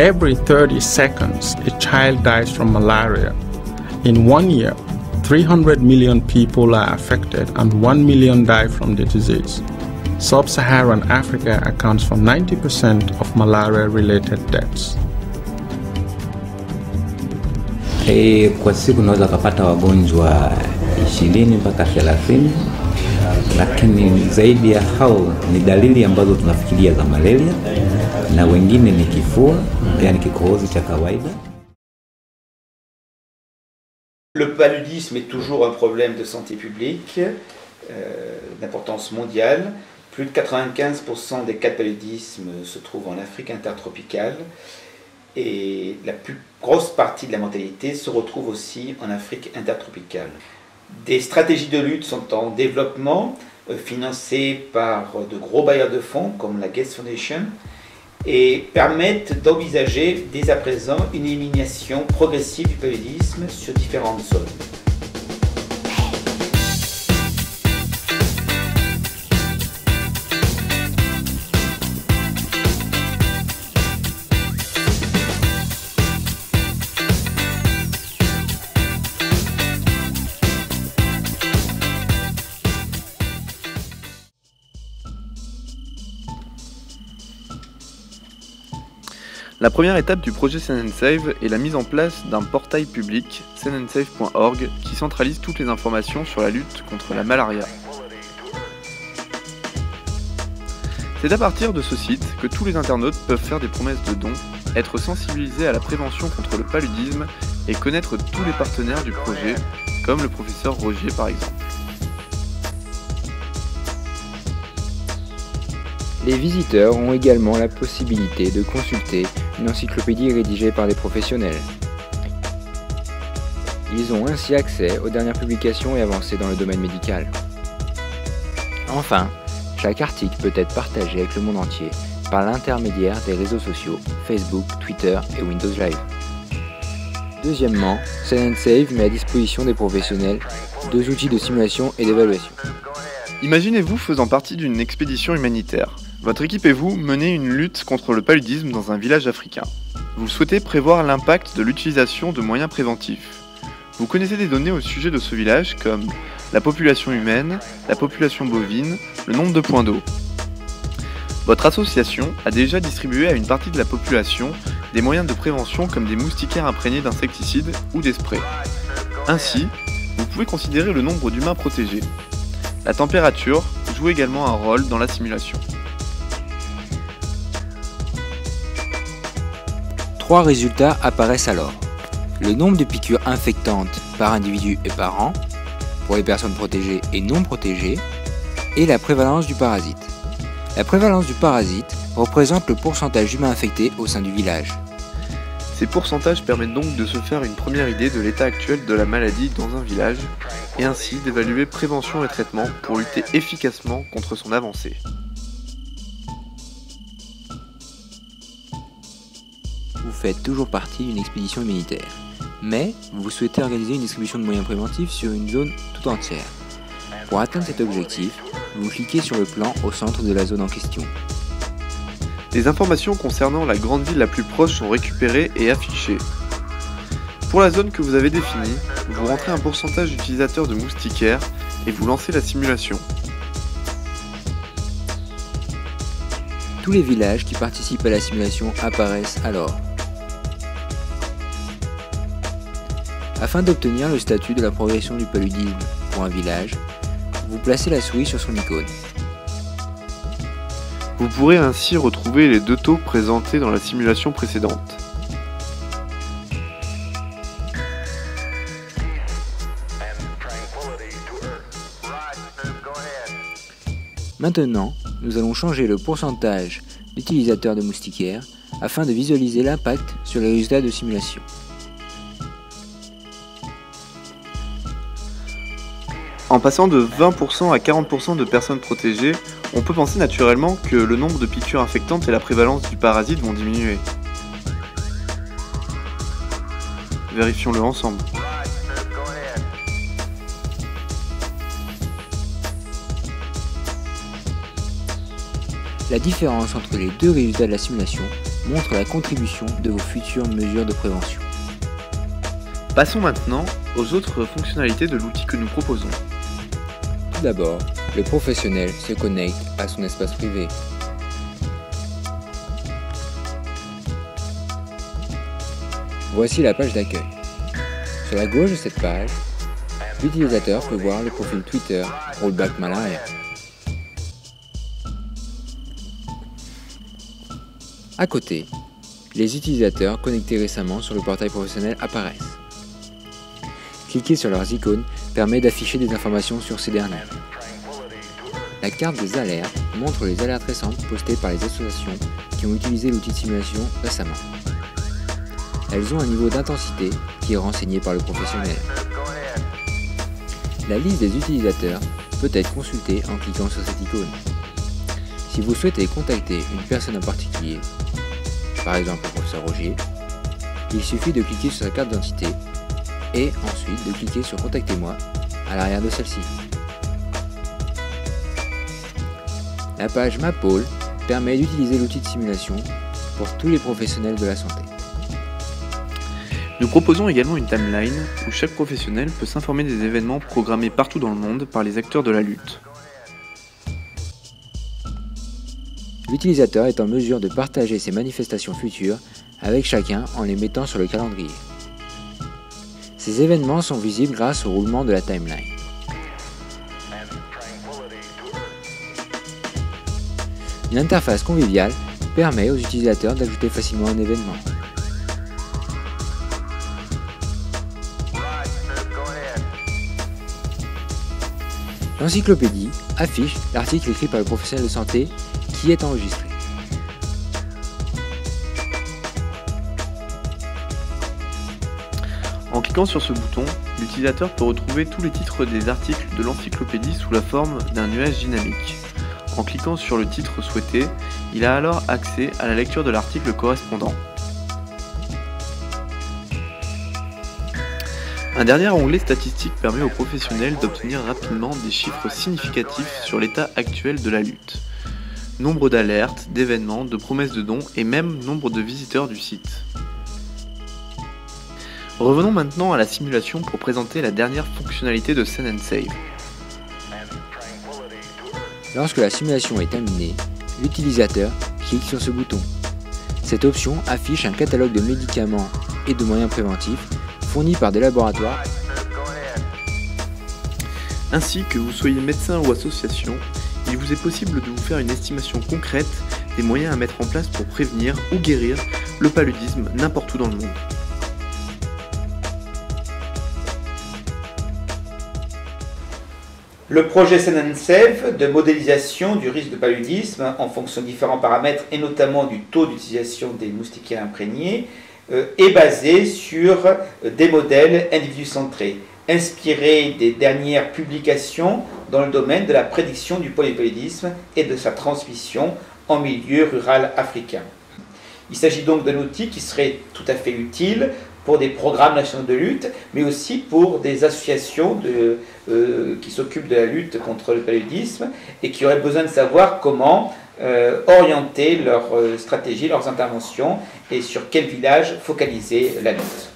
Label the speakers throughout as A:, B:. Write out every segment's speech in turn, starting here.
A: Every 30 seconds, a child dies from malaria. In 1 year, 300 million people are affected and 1 million die from the disease. Sub-Saharan Africa accounts for 90% of malaria-related deaths.
B: Kwa siku unaweza kupata wagonjwa 20 mpaka 30, lakini zaidi ya hao ni dalili ambazo tunafikiria za malaria na wengine ni kifua, yani kikohozi cha kawaida.
C: Le paludisme est toujours un problème de santé publique d'importance mondiale. Plus de 95% des cas de paludisme se trouvent en Afrique intertropicale et la plus grosse partie de la mortalité se retrouve aussi en Afrique intertropicale. Des stratégies de lutte sont en développement, financées par de gros bailleurs de fonds comme la Gates Foundation et permettent d'envisager dès à présent une élimination progressive du paludisme sur différentes zones.
D: La première étape du projet SendandSave est la mise en place d'un portail public, sendandsave.org, qui centralise toutes les informations sur la lutte contre la malaria. C'est à partir de ce site que tous les internautes peuvent faire des promesses de dons, être sensibilisés à la prévention contre le paludisme et connaître tous les partenaires du projet, comme le professeur Rogier par exemple.
E: Les visiteurs ont également la possibilité de consulter une encyclopédie rédigée par des professionnels. Ils ont ainsi accès aux dernières publications et avancées dans le domaine médical. Enfin, chaque article peut être partagé avec le monde entier par l'intermédiaire des réseaux sociaux Facebook, Twitter et Windows Live. Deuxièmement, SendandSave met à disposition des professionnels 2 outils de simulation et d'évaluation.
D: Imaginez-vous faisant partie d'une expédition humanitaire. Votre équipe et vous menez une lutte contre le paludisme dans un village africain. Vous souhaitez prévoir l'impact de l'utilisation de moyens préventifs. Vous connaissez des données au sujet de ce village comme la population humaine, la population bovine, le nombre de points d'eau. Votre association a déjà distribué à une partie de la population des moyens de prévention comme des moustiquaires imprégnés d'insecticides ou des sprays. Ainsi, vous pouvez considérer le nombre d'humains protégés. La température joue également un rôle dans la simulation.
E: 3 résultats apparaissent alors. Le nombre de piqûres infectantes par individu et par an, pour les personnes protégées et non protégées, et la prévalence du parasite. La prévalence du parasite représente le pourcentage d'humains infectés au sein du village.
D: Ces pourcentages permettent donc de se faire une première idée de l'état actuel de la maladie dans un village, et ainsi d'évaluer prévention et traitement pour lutter efficacement contre son avancée.
E: Vous faites toujours partie d'une expédition humanitaire, mais vous souhaitez organiser une distribution de moyens préventifs sur une zone tout entière. Pour atteindre cet objectif, vous cliquez sur le plan au centre de la zone en question.
D: Les informations concernant la grande ville la plus proche sont récupérées et affichées. Pour la zone que vous avez définie, vous rentrez un pourcentage d'utilisateurs de moustiquaires et vous lancez la simulation.
E: Tous les villages qui participent à la simulation apparaissent alors. Afin d'obtenir le statut de la progression du paludisme pour un village, vous placez la souris sur son icône.
D: Vous pourrez ainsi retrouver les 2 taux présentés dans la simulation précédente.
E: Maintenant, nous allons changer le pourcentage d'utilisateurs de moustiquaires afin de visualiser l'impact sur les résultats de simulation.
D: En passant de 20% à 40% de personnes protégées, on peut penser naturellement que le nombre de piqûres infectantes et la prévalence du parasite vont diminuer. Vérifions-le ensemble.
E: La différence entre les 2 résultats de la simulation montre la contribution de vos futures mesures de prévention.
D: Passons maintenant aux autres fonctionnalités de l'outil que nous proposons.
E: Tout d'abord, le professionnel se connecte à son espace privé. Voici la page d'accueil. Sur la gauche de cette page, l'utilisateur peut voir le profil Twitter Rollback Malaria. À côté, les utilisateurs connectés récemment sur le portail professionnel apparaissent. Cliquer sur leurs icônes permet d'afficher des informations sur ces derniers. La carte des alertes montre les alertes récentes postées par les associations qui ont utilisé l'outil de simulation récemment. Elles ont un niveau d'intensité qui est renseigné par le professionnel. La liste des utilisateurs peut être consultée en cliquant sur cette icône. Si vous souhaitez contacter une personne en particulier, par exemple le professeur Roger, il suffit de cliquer sur sa carte d'identité et ensuite de cliquer sur Contactez-moi à l'arrière de celle-ci. La page MapAll permet d'utiliser l'outil de simulation pour tous les professionnels de la santé.
D: Nous proposons également une timeline où chaque professionnel peut s'informer des événements programmés partout dans le monde par les acteurs de la lutte.
E: L'utilisateur est en mesure de partager ses manifestations futures avec chacun en les mettant sur le calendrier. Ces événements sont visibles grâce au roulement de la timeline. Une interface conviviale permet aux utilisateurs d'ajouter facilement un événement. L'encyclopédie affiche l'article écrit par le professionnel de santé qui est enregistré.
D: En cliquant sur ce bouton, l'utilisateur peut retrouver tous les titres des articles de l'encyclopédie sous la forme d'un nuage dynamique. En cliquant sur le titre souhaité, il a alors accès à la lecture de l'article correspondant. Un dernier onglet statistique permet aux professionnels d'obtenir rapidement des chiffres significatifs sur l'état actuel de la lutte. Nombre d'alertes, d'événements, de promesses de dons et même nombre de visiteurs du site. Revenons maintenant à la simulation pour présenter la dernière fonctionnalité de Send and Save.
E: Lorsque la simulation est terminée, l'utilisateur clique sur ce bouton. Cette option affiche un catalogue de médicaments et de moyens préventifs fournis par des laboratoires.
D: Ainsi que vous soyez médecin ou association, il vous est possible de vous faire une estimation concrète des moyens à mettre en place pour prévenir ou guérir le paludisme n'importe où dans le monde.
C: Le projet Send and Save de modélisation du risque de paludisme en fonction de différents paramètres et notamment du taux d'utilisation des moustiquaires imprégnés est basé sur des modèles individu-centrés, inspirés des dernières publications dans le domaine de la prédiction du polypaludisme et de sa transmission en milieu rural africain. Il s'agit donc d'un outil qui serait tout à fait utile pour des programmes nationaux de lutte, mais aussi pour des associations qui s'occupent de la lutte contre le paludisme et qui auraient besoin de savoir comment orienter leur stratégie, leurs interventions et sur quel village focaliser la lutte.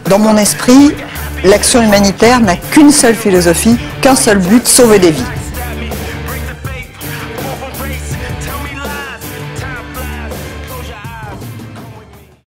F: Dans mon esprit, l'action humanitaire n'a qu'une seule philosophie, qu'un seul but, sauver des vies.